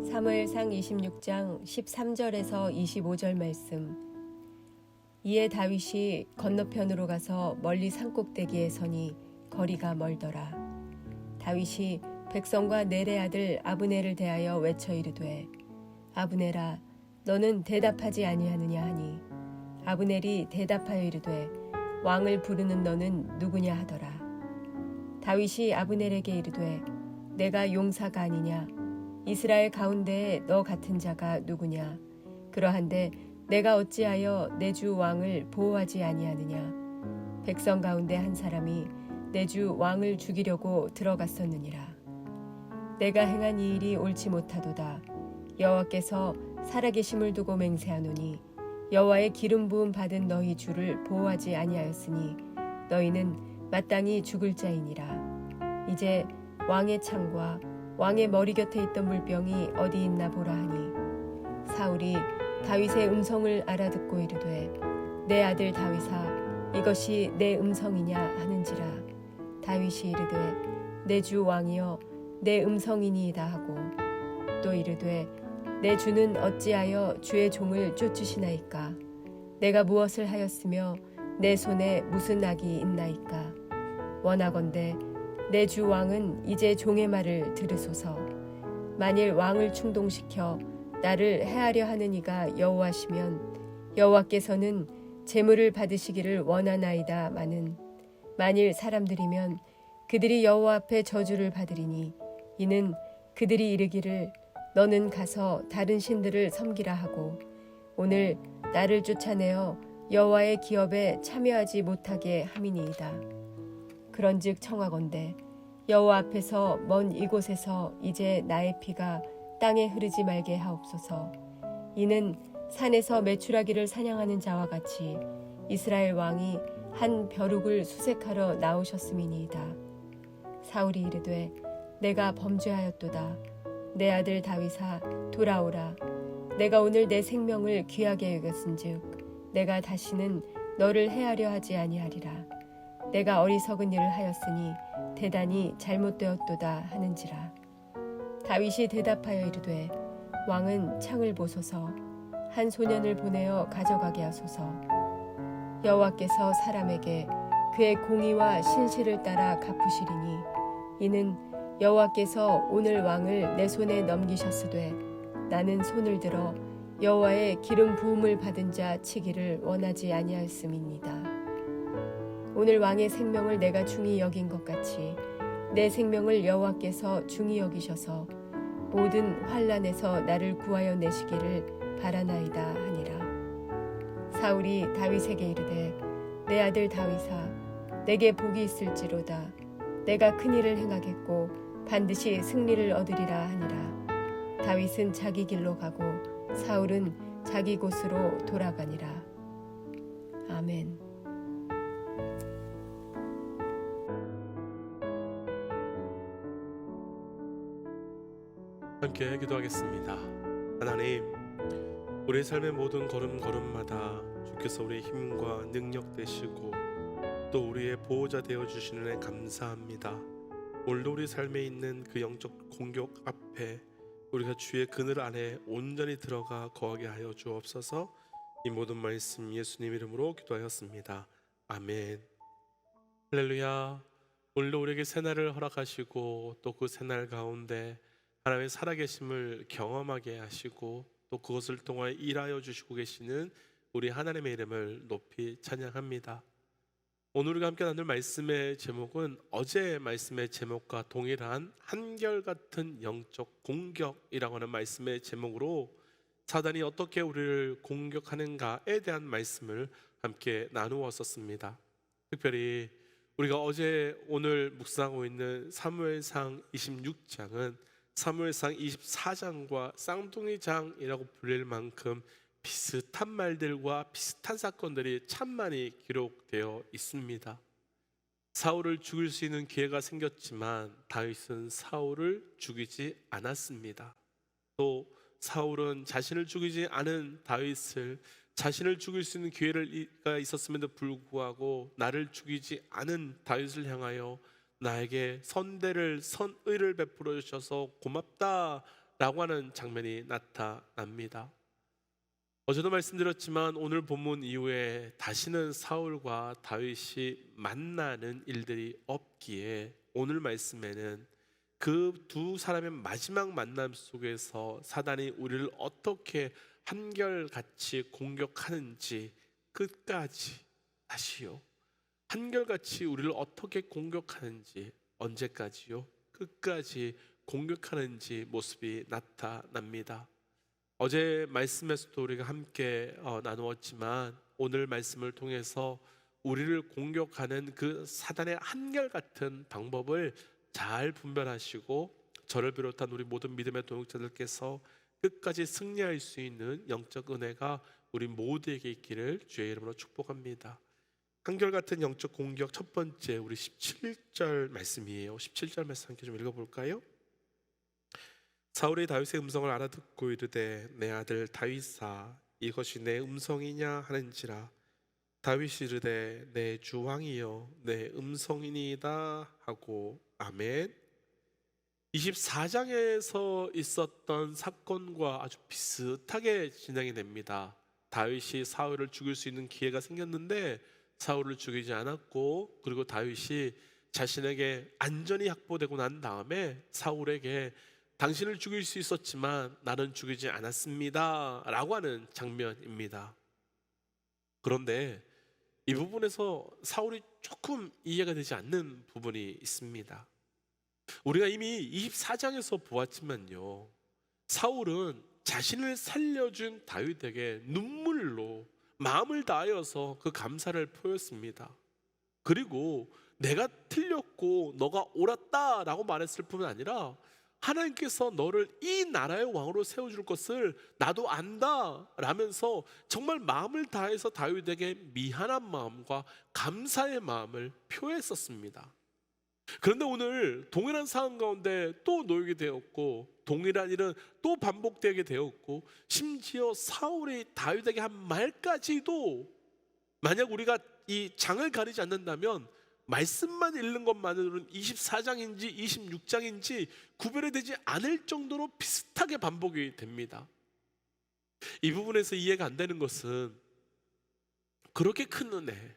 사무엘상 26장 13절에서 25절 말씀. 이에 다윗이 건너편으로 가서 멀리 산꼭대기에 서니 거리가 멀더라. 다윗이 백성과 넬의 아들 아브넬을 대하여 외쳐 이르되 아브넬아 너는 대답하지 아니하느냐 하니 아브넬이 대답하여 이르되 왕을 부르는 너는 누구냐 하더라. 다윗이 아브넬에게 이르되 내가 용사가 아니냐 이스라엘 가운데에 너 같은 자가 누구냐 그러한데 내가 어찌하여 내 주 왕을 보호하지 아니하느냐 백성 가운데 한 사람이 내 주 왕을 죽이려고 들어갔었느니라. 내가 행한 이 일이 옳지 못하도다. 여호와께서 살아계심을 두고 맹세하노니 여호와의 기름 부음 받은 너희 주를 보호하지 아니하였으니 너희는 마땅히 죽을 자이니라. 이제 왕의 창과 왕의 머리 곁에 있던 물병이 어디 있나 보라 하니 사울이 다윗의 음성을 알아듣고 이르되 내 아들 다윗아 이것이 내 음성이냐 하는지라. 다윗이 이르되 내 주 왕이여 내 음성이니이다 하고 또 이르되 내 주는 어찌하여 주의 종을 쫓으시나이까 내가 무엇을 하였으며 내 손에 무슨 악이 있나이까 원하건대 내 주 왕은 이제 종의 말을 들으소서. 만일 왕을 충동시켜 나를 해하려 하는 이가 여호와시면 여호와께서는 제물을 받으시기를 원하나이다 마는 만일 사람들이면 그들이 여호와 앞에 저주를 받으리니 이는 그들이 이르기를 너는 가서 다른 신들을 섬기라 하고 오늘 나를 쫓아내어 여호와의 기업에 참여하지 못하게 함이니이다. 그런즉 청하건대 여호와 앞에서 먼 이곳에서 이제 나의 피가 땅에 흐르지 말게 하옵소서. 이는 산에서 메추라기를 사냥하는 자와 같이 이스라엘 왕이 한 벼룩을 수색하러 나오셨음이니이다. 사울이 이르되 내가 범죄하였도다. 내 아들 다윗아 돌아오라. 내가 오늘 내 생명을 귀하게 여겼은즉 내가 다시는 너를 해하려 하지 아니하리라. 내가 어리석은 일을 하였으니 대단히 잘못되었도다 하는지라. 다윗이 대답하여 이르되 왕은 창을 보소서. 한 소년을 보내어 가져가게 하소서. 여호와께서 사람에게 그의 공의와 신실을 따라 갚으시리니 이는 여호와께서 오늘 왕을 내 손에 넘기셨으되 나는 손을 들어 여호와의 기름 부음을 받은 자 치기를 원하지 아니하였음이니이다. 오늘 왕의 생명을 내가 중히 여긴 것 같이 내 생명을 여호와께서 중히 여기셔서 모든 환난에서 나를 구하여 내시기를 바라나이다 하니라. 사울이 다윗에게 이르되 내 아들 다윗아 내게 복이 있을지로다. 내가 큰 일을 행하겠고 반드시 승리를 얻으리라 하니라. 다윗은 자기 길로 가고 사울은 자기 곳으로 돌아가니라. 아멘. 함께 기도하겠습니다. 하나님, 우리의 삶의 모든 걸음걸음마다 주께서 우리의 힘과 능력 되시고 또 우리의 보호자 되어주시는 애 감사합니다. 오늘도 우리 삶에 있는 그 영적 공격 앞에 우리가 주의 그늘 안에 온전히 들어가 거하게 하여 주옵소서. 이 모든 말씀 예수님 이름으로 기도하였습니다. 아멘. 할렐루야. 오늘도 우리에게 새날을 허락하시고 또 그 새날 가운데 하나님의 살아계심을 경험하게 하시고 또 그것을 통하여 일하여 주시고 계시는 우리 하나님의 이름을 높이 찬양합니다. 오늘 우리가 함께 나눌 말씀의 제목은 어제 말씀의 제목과 동일한 한결같은 영적 공격이라고 하는 말씀의 제목으로 사단이 어떻게 우리를 공격하는가에 대한 말씀을 함께 나누었었습니다. 특별히 우리가 어제 오늘 묵상하고 있는 사무엘상 26장은 사무엘상 24장과 쌍둥이장이라고 불릴 만큼 비슷한 말들과 비슷한 사건들이 참 많이 기록되어 있습니다. 사울을 죽일 수 있는 기회가 생겼지만 다윗은 사울을 죽이지 않았습니다. 또 사울은 자신을 죽이지 않은 다윗을 자신을 죽일 수 있는 기회가 있었음에도 불구하고 나를 죽이지 않은 다윗을 향하여 나에게 선의를 베풀어 주셔서 고맙다 라고 하는 장면이 나타납니다. 어제도 말씀드렸지만 오늘 본문 이후에 다시는 사울과 다윗이 만나는 일들이 없기에 오늘 말씀에는 그 두 사람의 마지막 만남 속에서 사단이 우리를 어떻게 한결같이 공격하는지 끝까지, 다시요, 한결같이 우리를 어떻게 공격하는지, 언제까지요? 끝까지 공격하는지 모습이 나타납니다. 어제 말씀에서도 우리가 함께 나누었지만 오늘 말씀을 통해서 우리를 공격하는 그 사단의 한결같은 방법을 잘 분별하시고 저를 비롯한 우리 모든 믿음의 동역자들께서 끝까지 승리할 수 있는 영적 은혜가 우리 모두에게 있기를 주의 이름으로 축복합니다. 한결같은 영적 공격 첫 번째, 우리 17절 말씀이에요. 17절 말씀 함께 좀 읽어볼까요? 사울이 다윗의 음성을 알아듣고 이르되 내 아들 다윗아 이것이 내 음성이냐 하는지라. 다윗이 이르되 내 주 왕이여 내 음성이니이다 하고 아멘. 24장에서 있었던 사건과 아주 비슷하게 진행이 됩니다. 다윗이 사울을 죽일 수 있는 기회가 생겼는데 사울을 죽이지 않았고, 그리고 다윗이 자신에게 안전이 확보되고 난 다음에 사울에게 당신을 죽일 수 있었지만 나는 죽이지 않았습니다 라고 하는 장면입니다. 그런데 이 부분에서 사울이 조금 이해가 되지 않는 부분이 있습니다. 우리가 이미 24장에서 보았지만요, 사울은 자신을 살려준 다윗에게 눈물로 마음을 다하여서 그 감사를 표했습니다. 그리고 내가 틀렸고 너가 옳았다라고 말했을 뿐만 아니라 하나님께서 너를 이 나라의 왕으로 세워줄 것을 나도 안다 라면서 정말 마음을 다해서 다윗에게 미안한 마음과 감사의 마음을 표했었습니다. 그런데 오늘 동일한 상황 가운데 또 놓이게 되었고, 동일한 일은 또 반복되게 되었고, 심지어 사울이 다윗에게 한 말까지도 만약 우리가 이 장을 가리지 않는다면 말씀만 읽는 것만으로는 24장인지 26장인지 구별이 되지 않을 정도로 비슷하게 반복이 됩니다. 이 부분에서 이해가 안 되는 것은 그렇게 큰 은혜,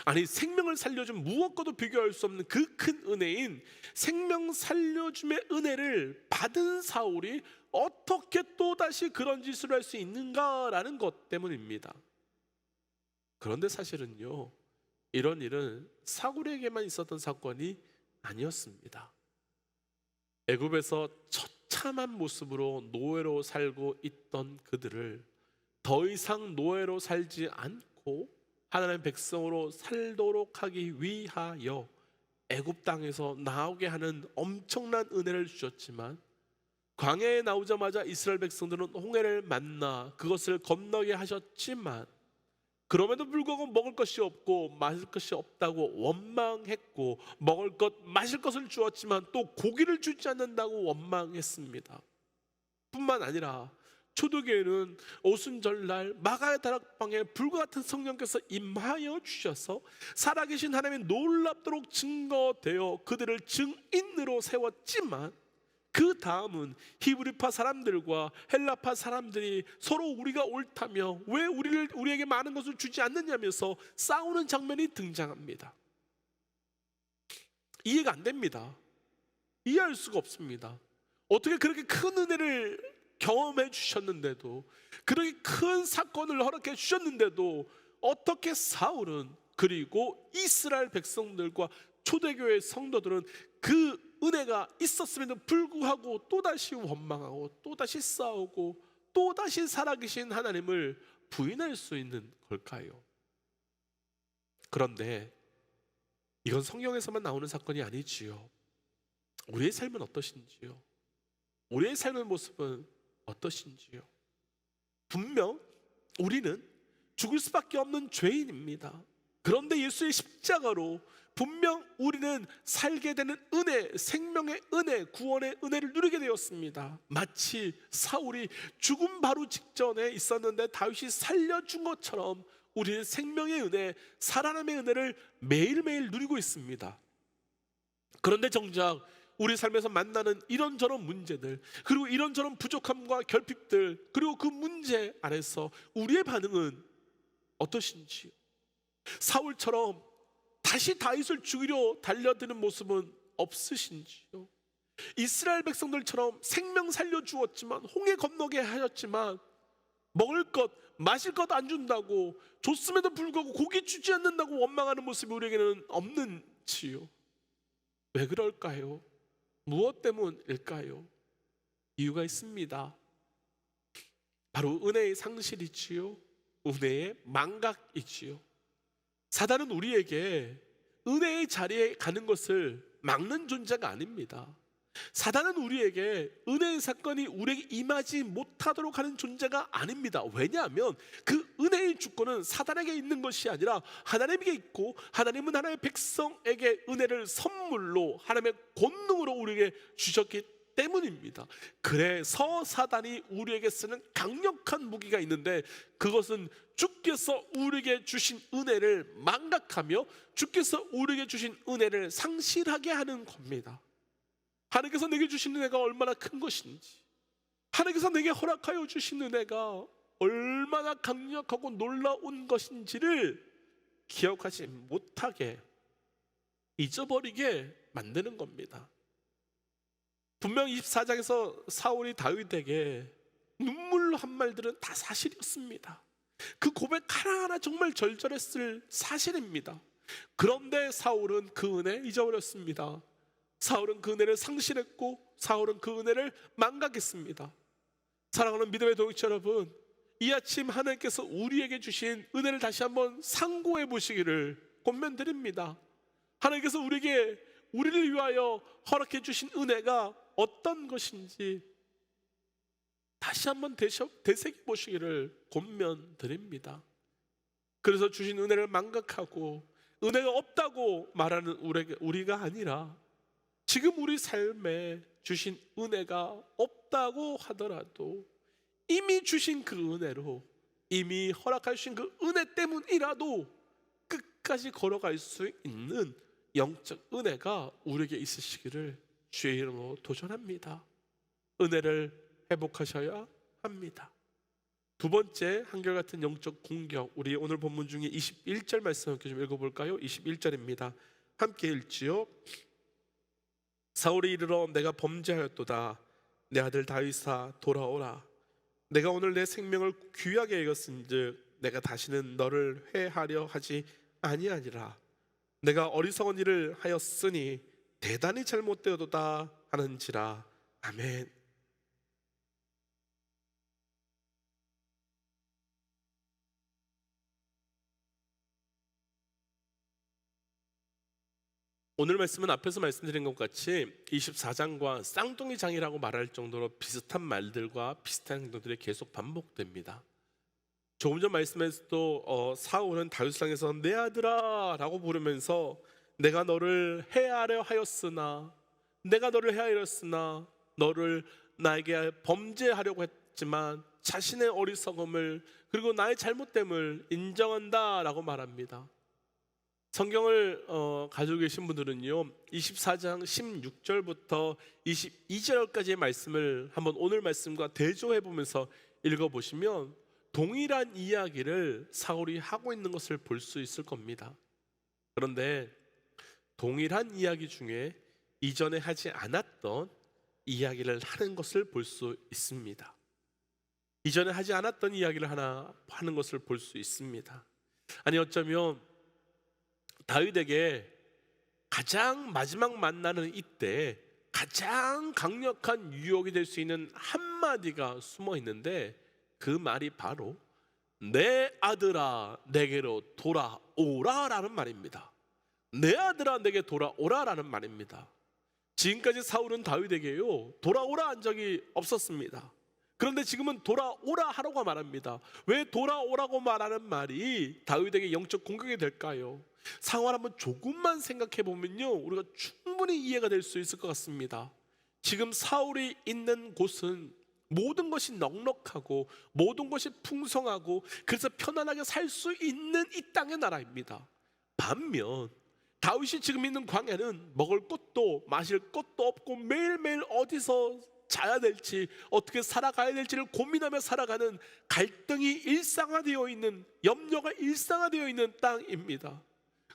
아니 생명을 살려준 무엇과도 비교할 수 없는 그 큰 은혜인 생명 살려줌의 은혜를 받은 사울이 어떻게 또다시 그런 짓을 할 수 있는가라는 것 때문입니다. 그런데 사실은요, 이런 일은 사울에게만 있었던 사건이 아니었습니다. 애굽에서 처참한 모습으로 노예로 살고 있던 그들을 더 이상 노예로 살지 않고 하나님의 백성으로 살도록 하기 위하여 애굽 땅에서 나오게 하는 엄청난 은혜를 주셨지만, 광야에 나오자마자 이스라엘 백성들은 홍해를 만나 그것을 건너게 하셨지만 그럼에도 불구하고 먹을 것이 없고 마실 것이 없다고 원망했고, 먹을 것 마실 것을 주었지만 또 고기를 주지 않는다고 원망했습니다. 뿐만 아니라 초대교회는 오순절날 마가의 다락방에 불과 같은 성령께서 임하여 주셔서 살아계신 하나님의 놀랍도록 증거되어 그들을 증인으로 세웠지만, 그 다음은 히브리파 사람들과 헬라파 사람들이 서로 우리가 옳다며 왜 우리에게 많은 것을 주지 않느냐면서 싸우는 장면이 등장합니다. 이해가 안 됩니다. 이해할 수가 없습니다. 어떻게 그렇게 큰 은혜를 경험해 주셨는데도, 그렇게 큰 사건을 허락해 주셨는데도 어떻게 사울은, 그리고 이스라엘 백성들과 초대교회 성도들은 그 은혜가 있었음에도 불구하고 또다시 원망하고 또다시 싸우고 또다시 살아계신 하나님을 부인할 수 있는 걸까요? 그런데 이건 성경에서만 나오는 사건이 아니지요. 우리의 삶은 어떠신지요? 우리의 삶의 모습은 어떠신지요? 분명 우리는 죽을 수밖에 없는 죄인입니다. 그런데 예수의 십자가로 분명 우리는 살게 되는 은혜, 생명의 은혜, 구원의 은혜를 누리게 되었습니다. 마치 사울이 죽음 바로 직전에 있었는데 다윗이 살려준 것처럼 우리는 생명의 은혜, 살아남의 은혜를 매일매일 누리고 있습니다. 그런데 정작 우리 삶에서 만나는 이런저런 문제들, 그리고 이런저런 부족함과 결핍들, 그리고 그 문제 안에서 우리의 반응은 어떠신지요? 사울처럼 다시 다윗을 죽이려 달려드는 모습은 없으신지요? 이스라엘 백성들처럼 생명 살려주었지만, 홍해 건너게 하셨지만 먹을 것 마실 것 안 준다고, 줬음에도 불구하고 고기 주지 않는다고 원망하는 모습이 우리에게는 없는지요? 왜 그럴까요? 무엇 때문일까요? 이유가 있습니다. 바로 은혜의 상실이지요, 은혜의 망각이지요. 사단은 우리에게 은혜의 자리에 가는 것을 막는 존재가 아닙니다. 사단은 우리에게 은혜의 사건이 우리에게 임하지 못하도록 하는 존재가 아닙니다. 왜냐하면 그 은혜의 주권은 사단에게 있는 것이 아니라 하나님에게 있고, 하나님은 하나님의 백성에게 은혜를 선물로, 하나님의 권능으로 우리에게 주셨기 때문입니다. 그래서 사단이 우리에게 쓰는 강력한 무기가 있는데, 그것은 주께서 우리에게 주신 은혜를 망각하며 주께서 우리에게 주신 은혜를 상실하게 하는 겁니다. 하나님께서 내게 주신 은혜가 얼마나 큰 것인지, 하나님께서 내게 허락하여 주신 은혜가 얼마나 강력하고 놀라운 것인지를 기억하지 못하게, 잊어버리게 만드는 겁니다. 분명 24장에서 사울이 다윗에게 눈물로 한 말들은 다 사실이었습니다. 그 고백 하나하나 정말 절절했을 사실입니다. 그런데 사울은 그 은혜 잊어버렸습니다. 사울은 그 은혜를 상실했고, 사울은 그 은혜를 망각했습니다. 사랑하는 믿음의 동역자 여러분, 이 아침 하나님께서 우리에게 주신 은혜를 다시 한번 상고해 보시기를 권면드립니다. 하나님께서 우리를 위하여 허락해 주신 은혜가 어떤 것인지 다시 한번 되새겨 보시기를 권면드립니다. 그래서 주신 은혜를 망각하고 은혜가 없다고 말하는 우리가 아니라, 지금 우리 삶에 주신 은혜가 없다고 하더라도 이미 주신 그 은혜로, 이미 허락하신 그 은혜 때문이라도 끝까지 걸어갈 수 있는 영적 은혜가 우리에게 있으시기를 주의 이름으로 도전합니다. 은혜를 회복하셔야 합니다. 두 번째 한결같은 영적 공격, 우리 오늘 본문 중에 21절 말씀 함께 좀 읽어볼까요? 21절입니다. 함께 읽지요. 사울이 이르러 내가 범죄하였도다. 내 아들 다윗아 돌아오라. 내가 오늘 내 생명을 귀하게 여겼은즉 내가 다시는 너를 회하려 하지 아니하니라. 내가 어리석은 일을 하였으니 대단히 잘못되었도다 하는지라. 아멘. 오늘 말씀은 앞에서 말씀드린 것 같이 24장과 쌍둥이 장이라고 말할 정도로 비슷한 말들과 비슷한 행동들이 계속 반복됩니다. 조금 전 말씀에서도 사울은 다윗을 향해서 내 아들아 라고 부르면서 내가 너를 해하려 하였으나, 내가 너를 해하였으나 너를 나에게 범죄하려고 했지만 자신의 어리석음을, 그리고 나의 잘못됨을 인정한다 라고 말합니다. 성경을 가지고 계신 분들은요, 24장 16절부터 22절까지의 말씀을 한번 오늘 말씀과 대조해 보면서 읽어보시면 동일한 이야기를 사울이 하고 있는 것을 볼 수 있을 겁니다. 그런데 동일한 이야기 중에 이전에 하지 않았던 이야기를 하는 것을 볼 수 있습니다. 이전에 하지 않았던 이야기를 하는 것을 볼 수 있습니다. 아니, 어쩌면 다윗에게 가장 마지막 만나는 이때 가장 강력한 유혹이 될 수 있는 한마디가 숨어 있는데, 그 말이 바로 내 아들아 내게로 돌아오라 라는 말입니다. 내 아들아 내게 돌아오라 라는 말입니다. 지금까지 사울은 다윗에게요 돌아오라 한 적이 없었습니다. 그런데 지금은 돌아오라 하라고 말합니다. 왜 돌아오라고 말하는 말이 다윗에게 영적 공격이 될까요? 상황을 한번 조금만 생각해 보면요, 우리가 충분히 이해가 될 수 있을 것 같습니다. 지금 사울이 있는 곳은 모든 것이 넉넉하고 모든 것이 풍성하고, 그래서 편안하게 살 수 있는 이 땅의 나라입니다. 반면 다윗이 지금 있는 광야는 먹을 것도 마실 것도 없고 매일매일 어디서 자야 될지 어떻게 살아가야 될지를 고민하며 살아가는 갈등이 일상화되어 있는, 염려가 일상화되어 있는 땅입니다.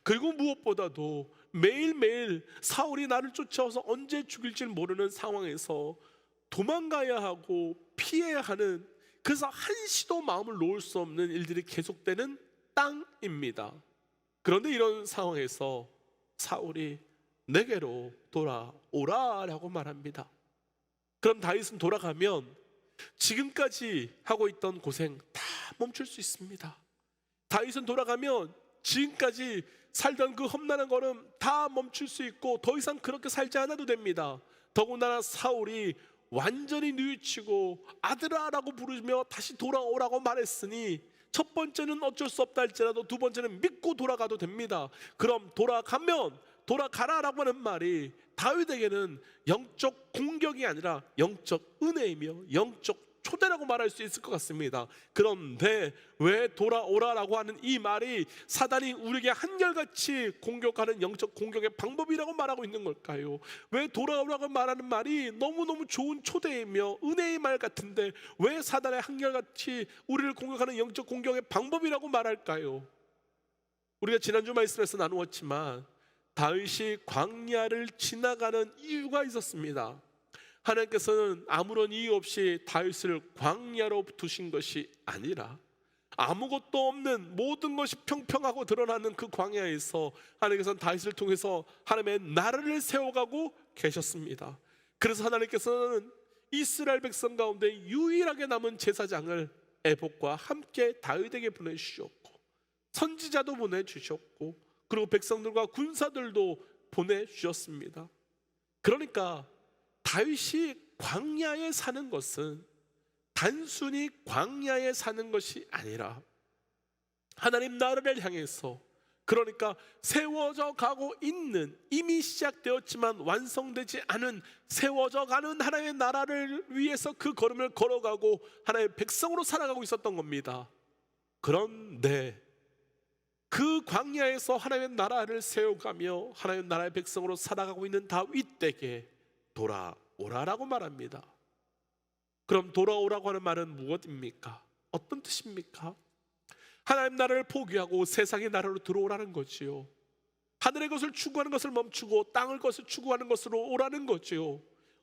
그리고 무엇보다도 매일매일 사울이 나를 쫓아와서 언제 죽일지 모르는 상황에서 도망가야 하고 피해야 하는, 그래서 한시도 마음을 놓을 수 없는 일들이 계속되는 땅입니다. 그런데 이런 상황에서 사울이 내게로 돌아오라라고 말합니다. 그럼 다윗은 돌아가면 지금까지 하고 있던 고생 다 멈출 수 있습니다. 다윗은 돌아가면 지금까지 살던 그 험난한 걸음 다 멈출 수 있고 더 이상 그렇게 살지 않아도 됩니다. 더군다나 사울이 완전히 뉘우치고 아들아라고 부르며 다시 돌아오라고 말했으니 첫 번째는 어쩔 수 없다 할지라도 두 번째는 믿고 돌아가도 됩니다. 그럼 돌아가면 돌아가라라고 하는 말이 다윗에게는 영적 공격이 아니라 영적 은혜이며 영적 초대라고 말할 수 있을 것 같습니다. 그런데 왜 돌아오라라고 하는 이 말이 사단이 우리에게 한결같이 공격하는 영적 공격의 방법이라고 말하고 있는 걸까요? 왜 돌아오라고 말하는 말이 너무너무 좋은 초대이며 은혜의 말 같은데 왜 사단의 한결같이 우리를 공격하는 영적 공격의 방법이라고 말할까요? 우리가 지난주 말씀에서 나누었지만 다윗이 광야를 지나가는 이유가 있었습니다. 하나님께서는 아무런 이유 없이 다윗을 광야로 두신 것이 아니라 아무것도 없는 모든 것이 평평하고 드러나는 그 광야에서 하나님께서는 다윗을 통해서 하나님의 나라를 세워가고 계셨습니다. 그래서 하나님께서는 이스라엘 백성 가운데 유일하게 남은 제사장을 에봇과 함께 다윗에게 보내주셨고 선지자도 보내주셨고 그리고 백성들과 군사들도 보내주셨습니다. 그러니까 다윗이 광야에 사는 것은 단순히 광야에 사는 것이 아니라 하나님 나라를 향해서, 그러니까 세워져 가고 있는, 이미 시작되었지만 완성되지 않은 세워져 가는 하나님의 나라를 위해서 그 걸음을 걸어가고 하나님의 백성으로 살아가고 있었던 겁니다. 그런데 그 광야에서 하나님의 나라를 세워가며 하나님의 나라의 백성으로 살아가고 있는 다윗에게 돌아오라라고 말합니다. 그럼 돌아오라고 하는 말은 무엇입니까? 어떤 뜻입니까? 하나님 나라를 포기하고 세상의 나라로 들어오라는 거지요. 하늘의 것을 추구하는 것을 멈추고 땅의 것을 추구하는 것으로 오라는 거지요.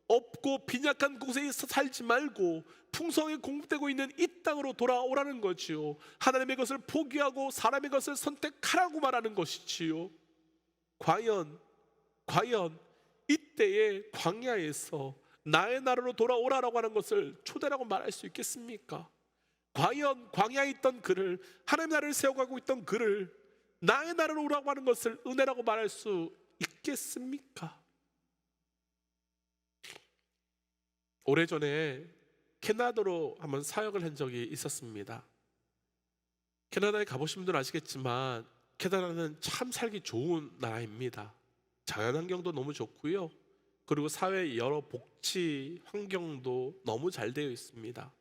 없고 빈약한 곳에서 살지 말고 풍성하게 공급되고 있는 이 땅으로 돌아오라는 거지요. 하나님의 것을 포기하고 사람의 것을 선택하라고 말하는 것이지요. 과연 이때의 광야에서 나의 나라로 돌아오라라고 하는 것을 초대라고 말할 수 있겠습니까? 과연 광야에 있던 그를, 하나님의 나라를 세워가고 있던 그를 나의 나라로 오라고 하는 것을 은혜라고 말할 수 있겠습니까? 오래전에 캐나다로 한번 사역을 한 적이 있었습니다. 캐나다에 가보신 분들은 아시겠지만 캐나다는 참 살기 좋은 나라입니다. 자연환경도 너무 좋고요. 그리고 사회 여러 복지 환경도 너무 잘 되어 있습니다.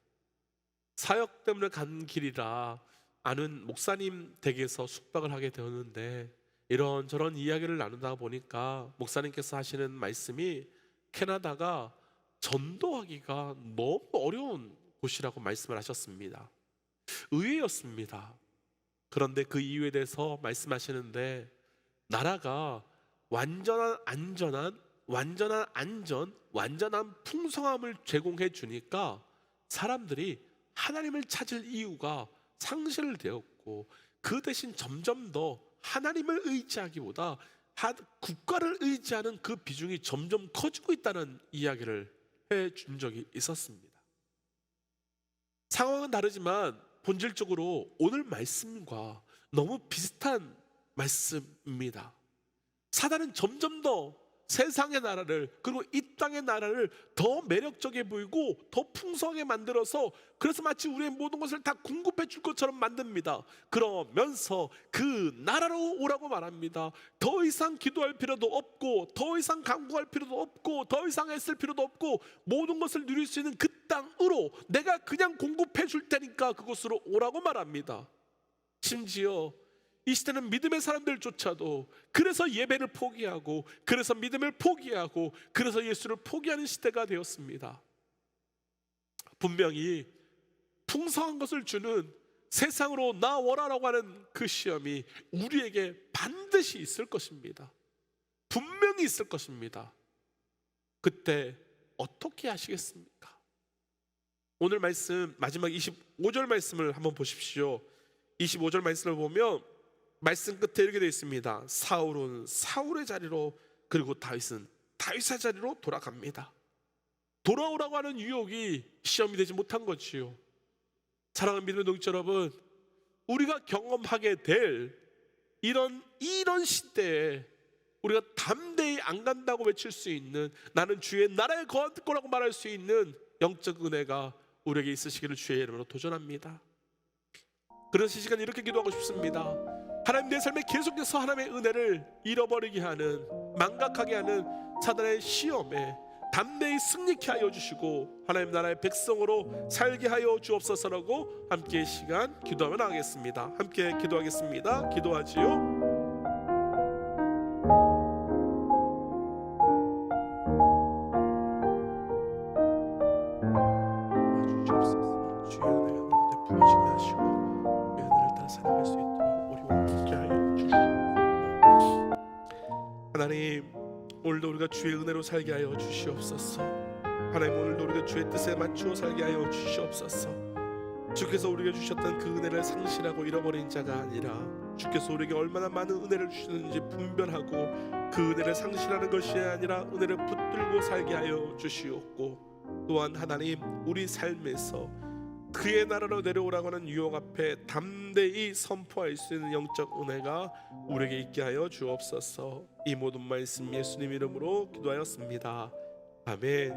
사역 때문에 간 길이라 아는 목사님 댁에서 숙박을 하게 되었는데 이런저런 이야기를 나누다 보니까 목사님께서 하시는 말씀이 캐나다가 전도하기가 너무 어려운 곳이라고 말씀을 하셨습니다. 의외였습니다. 그런데 그 이유에 대해서 말씀하시는데 나라가 완전한 안전, 완전한 풍성함을 제공해 주니까 사람들이 하나님을 찾을 이유가 상실되었고 그 대신 점점 더 하나님을 의지하기보다 국가를 의지하는 그 비중이 점점 커지고 있다는 이야기를 해준 적이 있었습니다. 상황은 다르지만 본질적으로 오늘 말씀과 너무 비슷한 말씀입니다. 사단은 점점 더 세상의 나라를 그리고 이 땅의 나라를 더 매력적이게 보이고 더 풍성하게 만들어서 그래서 마치 우리의 모든 것을 다 공급해 줄 것처럼 만듭니다. 그러면서 그 나라로 오라고 말합니다. 더 이상 기도할 필요도 없고 더 이상 간구할 필요도 없고 더 이상 애쓸 필요도 없고 모든 것을 누릴 수 있는 그 땅으로 내가 그냥 공급해 줄 테니까 그곳으로 오라고 말합니다. 심지어 이 시대는 믿음의 사람들조차도 그래서 예배를 포기하고, 그래서 믿음을 포기하고, 그래서 예수를 포기하는 시대가 되었습니다. 분명히 풍성한 것을 주는 세상으로 나와라라고 하는 그 시험이 우리에게 반드시 있을 것입니다. 분명히 있을 것입니다. 그때 어떻게 하시겠습니까? 오늘 말씀 마지막 25절 말씀을 한번 보십시오. 25절 말씀을 보면 말씀 끝에 이렇게 되어 있습니다. 사울은 사울의 자리로, 그리고 다윗은 다윗의 자리로 돌아갑니다. 돌아오라고 하는 유혹이 시험이 되지 못한 거지요. 사랑하는 믿음의 동지 여러분, 우리가 경험하게 될 이런 시대에 우리가 담대히 안 간다고 외칠 수 있는, 나는 주의 나라에 거할 거라고 말할 수 있는 영적 은혜가 우리에게 있으시기를 주의 이름으로 도전합니다. 그래서 이 시간 이렇게 기도하고 싶습니다. 하나님, 내 삶에 계속해서 하나님의 은혜를 잃어버리게 하는, 망각하게 하는 사단의 시험에 담대히 승리케 하여 주시고 하나님 나라의 백성으로 살게 하여 주옵소서라고 함께 시간 기도하며 나가겠습니다. 함께 기도하겠습니다. 기도하지요. 주의 은혜가 우리한테 부어지게 하시고 주의 은혜를 따라 살아갈 수 있도록 우리 함께 하여 주시옵소서. 하나님, 오늘도 우리가 주의 은혜로 살게 하여 주시옵소서. 하나님, 오늘도 우리가 주의 뜻에 맞추어 살게 하여 주시옵소서. 주께서 우리에게 주셨던 그 은혜를 상실하고 잃어버린 자가 아니라 주께서 우리에게 얼마나 많은 은혜를 주시는지 분별하고 그 은혜를 상실하는 것이 아니라 은혜를 붙들고 살게 하여 주시옵고, 또한 하나님, 우리 삶에서 그의 나라로 내려오라고 하는 유혹 앞에 담대히 선포할 수 있는 영적 은혜가 우리에게 있게 하여 주옵소서. 이 모든 말씀 예수님 이름으로 기도하였습니다. 아멘.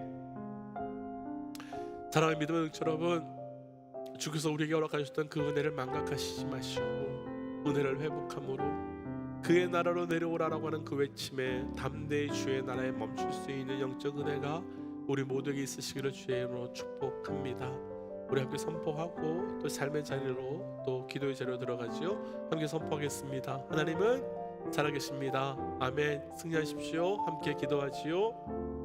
사랑하는 믿음의 동지 여러분, 주께서 우리에게 허락하셨던 그 은혜를 망각하시지 마시고 은혜를 회복함으로 그의 나라로 내려오라라고 하는 그 외침에 담대히 주의 나라에 멈출 수 있는 영적 은혜가 우리 모두에게 있으시기를 주의 이름으로 축복합니다. 우리 함께 선포하고 또 삶의 자리로, 또 기도의 자리로 들어가지요. 함께 선포하겠습니다. 하나님은 살아계십니다. 아멘. 승리하십시오. 함께 기도하지요.